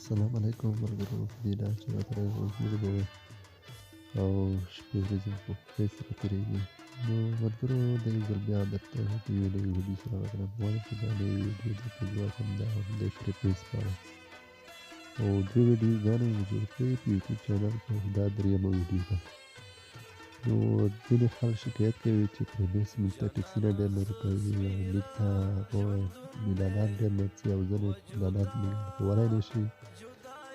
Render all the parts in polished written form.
السلام علیکم ملګرو په دې لاره چې راته زموږ د او شپې ورځې مو په خوښۍ سره تېرېږي. نو ملګرو د یو ځل بیا درته په یو نوي ویډیو سره راغلم. غواړم چې دا نوې ویډیو درته جوړه کړم د همدې کرپټوس په اړه او دوې ویډیوګانې مې جوړې کړې په یوټیوب چینل کې. دا درېیمه ویډیو ده. نو ځینې خلک شکایت کوي چې پرېمیس موږ ته ټکسونه ډېر نه راکوي او موږ ته اعلانات ډېر نه ځي او ځینې اعلانات موږ کولی نه شي.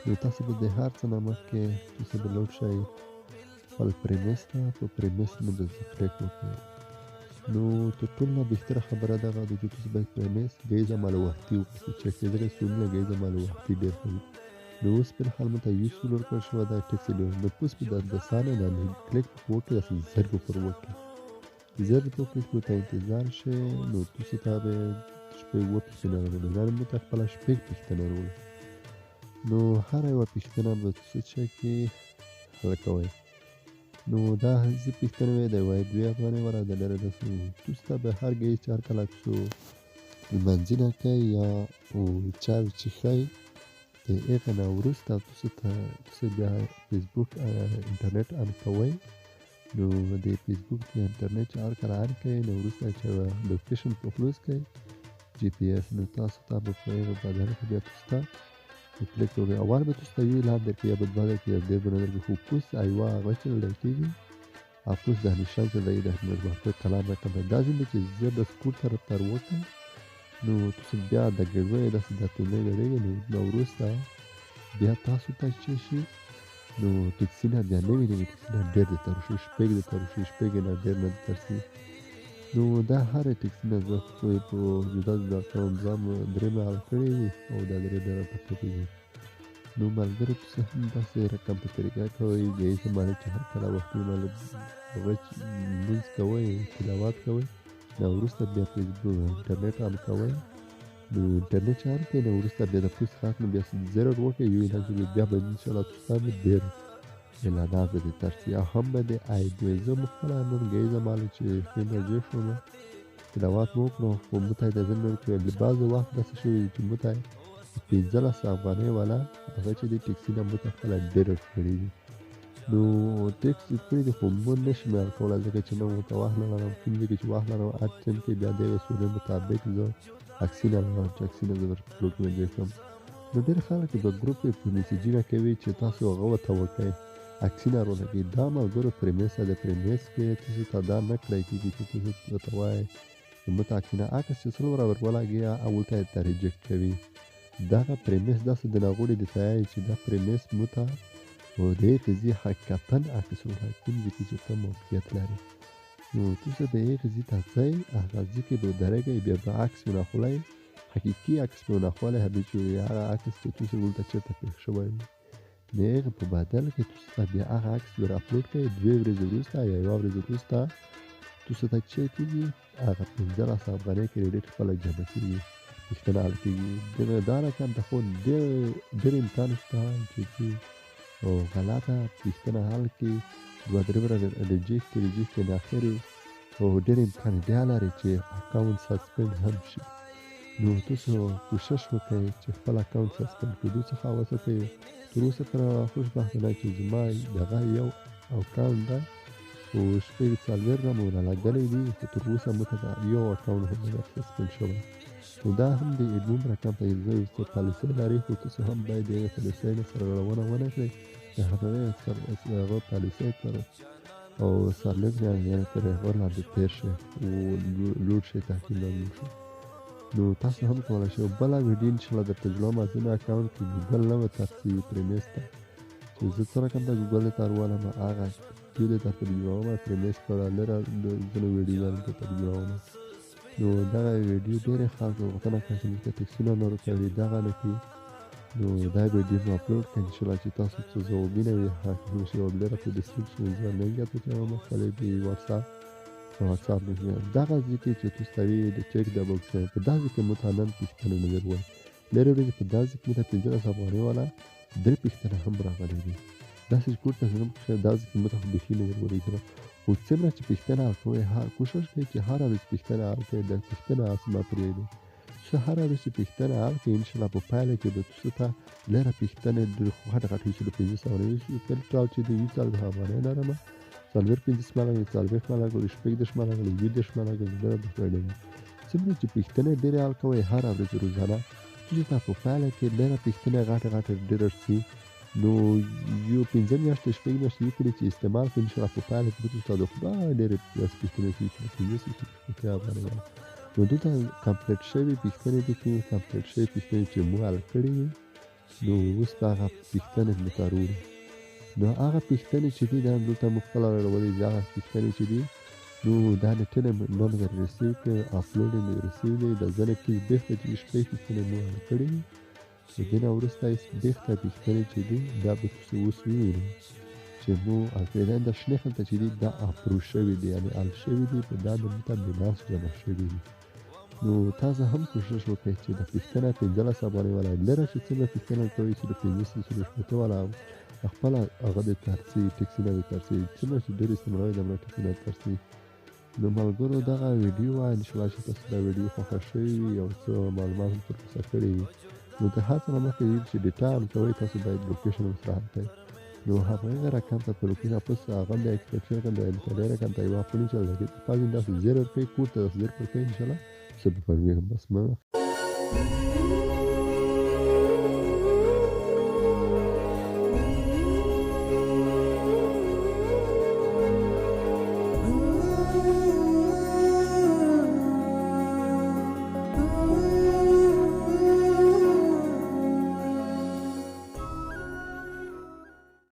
نو تاسو به د هر څه نه مخکې تاسو به لوډ شئ خپل پرېمیس ته. په پرېمیس نه به پرېکړه وکړئ. نو تر ټولو نه بهتره خبره دغه ده چې تاسو باید پرېمیس ګیزه مال وختي وکړئ چک ځکه سورونه ګیزه مال وختي ډېر ښه وي. نو اوس فلحال ماته یو سور ورکړل شوی دی ټکسي ډېر نو پوس په د سانه باندې کلیک وکړئ داسې زر به پر وکړئ زر په کلیک ورته انتظار شئ. نو تاسو ته به شپږ اووه پوښتنې راغلي یعنې موږ ته خپله شپږ پوښتنې راغلي. نو هره یوه پوښتنه به تاسو چکې حل کوئ. نو دا هسې پوښتنې وې د یوه دوې افغانۍ ولا د ډېره داسې تاسو ته به هر ګیز چې هر کله تاسو لمانځنه کوئ یا چای وڅښئ د هغه نه وروسته تاسو بیا فیسبوک انټرنټ آن کوئ. نو د فیسبوک د انټرنټ چې هر کله آن کوئ نو وروسته چې لوکیشن په کلوز کوئ جی پی ایس نو تاسو ته به په هغه بدل کې بیا تاسو ته کلیک وکړئ. اول به تاسو ته یو اعلان درکړي یا به دوه درکړي یا ډېر به نه درکړي خو پوس ایوه هغه چې لیدل کېږي او پوس د نشان چې دی د محمد کلام رقم دا ځینې چې زه د سکور طرف ته وکړم نو تاسو بیا د ګډوډۍ داسې دا تونې ګډېږي نو وروسته بیا تاسو ته چې شي نو ټکسونه بیا نوي ټکسونه ډېر درته راشي شپږ درته راشي شپږ نه ډېر نه درته رسي. نو دا هره ټکسونه زه په جدا جدا اکاونټ ځان درې مې حل کړي دي او دا درې ډېر راته پاتې دي. نو ملګرو تاسو هم داسې رقم په طریقه کوئ ګیزه مالې چې هر کله وختي مالې لمونځ کوئ تلاوت کوئ نو وروسته بیا فیسبوک انټرنټ آن کوئ. نو انټرنټ چې آن کړئ نو وروسته بیا د پوس خاص نه بیا زر وکړئ یو اعلان چې بیا به انشاءالله تاسو ته ډېر اعلانات به درته رسي او هم به د آیډیا زه مو خپله نن ګیزه مالې چې ښې مزې شومه تلاوت مو وکړو خو موږ ته یې اجازه نه ورکوي بعضې وخت داسې شوي چې موږ ته 15 افغانۍ والا هغه چې دی ټکسي نه موږ ته خپله ډېر ورکړي دي. نو ټکس کړي دي خو موږ نه شو معیار کولی ځکه چې نه ورته وخت نه لرم کوم ځای کې چې وخت لرم هر ټایم کې بیا د هغې سورې مطابق زه عکسونه لرم چې عکسونه زه ورته اپلوډ وړاندې کړم. نو ډېر خلک په ګروپ کې میسیجونه کوي چې تاسو هغه ورته وکړئ عکسونه راولګئ. دا ملګرو پرېمیس ده د پرېمیس کې تاسو ته دا نه کړی کېږي چې تاسو ورته وایئ چې موږ ته عکسونه عکس چې څلور ورولګي اول ته یې ته ریجکټ کوي. دغه پرېمیس داسې د ناغوړي د تیاري چې دا پرېمیس موږ ته د هغې ځای حقیقتاً عکس وښایي کوم ځای کې چې ته موقعیت لري. نو تاسو د هغې ځای ته ځئ هغه ځای کې به ودرېږئ بیا به عکس ونښلئ حقیقي عکس به ونښلئ چې هغه عکس چې تاسو دلته چېرته پېښ شوی وي د هغې په بدل کې تاسو ته بیا هغه عکس ور اپلوډ کړئ 2 ورځې وروسته یا 1 ورځ وروسته تاسو ته چې کېږي هغه 15 افغانۍ کریډټ خپله جمع کېږي پوښتنه حل کېږي. دا رقم ته خو ډېر امکان شته چې غلطه پوښتنه حل کړي 2-3 ورځې ریجکټ کړي نه اخرې او ډېر امکان بیا لري چې اکاونټ سسپند هم شي. نو تاسو کوشش وکړئ چې خپل اکاونټ سسپند کړو څخه اوسه کوئ. تر اوسه پورې خوشبختانه چې زما دغه یو اکاونټ ده او شپږ څلوېښت رقم ورلګلی دي خو تر اوسه موږ ته یو اکاونټ هم نه سسپند شوی. نو دا هم د ایډمون رقم ته یو څه پالیسۍ لري خو تاسو هم باید د هغې پالیسۍ نه سرغړونه ونه کړئ د هغه پالیسۍ تر او سرلیک یعنې تر هغه لاندې تېر شئ او لوډ شئ تعقیب لازم شي. نو تاسو هم کولی شئ بله ویډیو انشاءالله درته جوړوم ځینې اکاونټ کې ګوګل نه به ترسي پرېمیس ته چې زه څه رقم ته ګوګل ته ورولم هغه ویډیو دې درته جوړوم پرېمیس کړه لره ځینې ویډیوګانې درته جوړوم. نو دغه ویډیو ډېرې خلکو غوښتنه کوي چې موږ ته ټکسونه نه راکوي دغه نه کړي. نو دا ویډیو مو اپلوډ کړئ انشاءالله چې تاسو څه ځوابونه وي هغه شي او لره په ډسکرپشن زه لینک درته اچوم خپله د واتساپ دغه ځای کې چې تاسو ته وي د چک د بوکس په دا ځای کې موږ ته نن پوښتنه نه در وایي لرې ورځې په دا ځای کې موږ ته 15 افغانۍ والا 3 پوښتنه هم راغلی دي داسې چې کور ته زموږ دا ځای کې موږ ته خو بیخي نه در وایي خو څومره چې پوښتنه حل کوئ کوشش کوئ چې هره ورځ پوښتنه حل کړئ د پوښتنه اسمه پرېږدئ تاسو هره ورځ چې پوښتنه وکړئ انشاءالله په پایله کې به تاسو ته لږه پوښتنې ډېر غټ غټ وي چې د 500 نه وي بل ټال چې د 20 افغانۍ لرمه 450 ملګري 40 ملګري 60 ملګري 20 ملګري دا به ډېر څومره چې پوښتنې ډېرې حل کوئ هره ورځ روزانه تاسو ته په پایله کې لږه پوښتنې غټې غټې ډېرې شي نو یو 15 میاشتې شپږ میاشتې وکړئ چې استعمال کړئ انشاءالله په پایله کې به تاسو ته د خدای ډېرې پوښتنې کوي چې 15 افغانۍ نو دلته کمپلیټ شوي پوښتنې دي کومې کمپلیټ شوي پوښتنې چې مو حل کړي وي نو اوس به هغه پوښتنې موږ ته راوړي نو هغه پوښتنې چې دي دا دلته موږ خپله راوړي دي هغه پوښتنې چې دي نو دا نټنه نن غیر ریسیو کې اپلوډینګ ریسیو دی د ځنه کې بهته چې شپې پوښتنې مو حل کړي وي د دې نه وروسته یې بهته پوښتنې چې دي دا به تاسو اوس ووینئ چې مو الفعلا د شنه خلته چې دي دا اپروو شوي دي یعنې حل شوي دي په دا د موږ ته بلاس جمع شوي دي نو تاسو هم کوشش وکړئ چې د پوښتنه 15 افغانۍ والا لره چې څنګه پوښتنه کوي چې د 15 والا خپله هغه د ترڅي ټکسي نه د ترڅي څنګه چې ډېر استعمالوي د مړه ټکسي نه ترڅي نو ملګرو دغه ویډیو وایي انشاءالله چې تاسو دا ویډیو خوښه شوې وي او څه معلومات هم ترلاسه کړي وي نو د هر څه نه مخکې چې ډیټا حل کوئ تاسو باید لوکیشن هم سره حل کړئ no habría racanta pero que pues hagan de excepción cuando el tener canta iba a poner la que paguen das 0 pe curta das 0 pe inshallah se puede ver más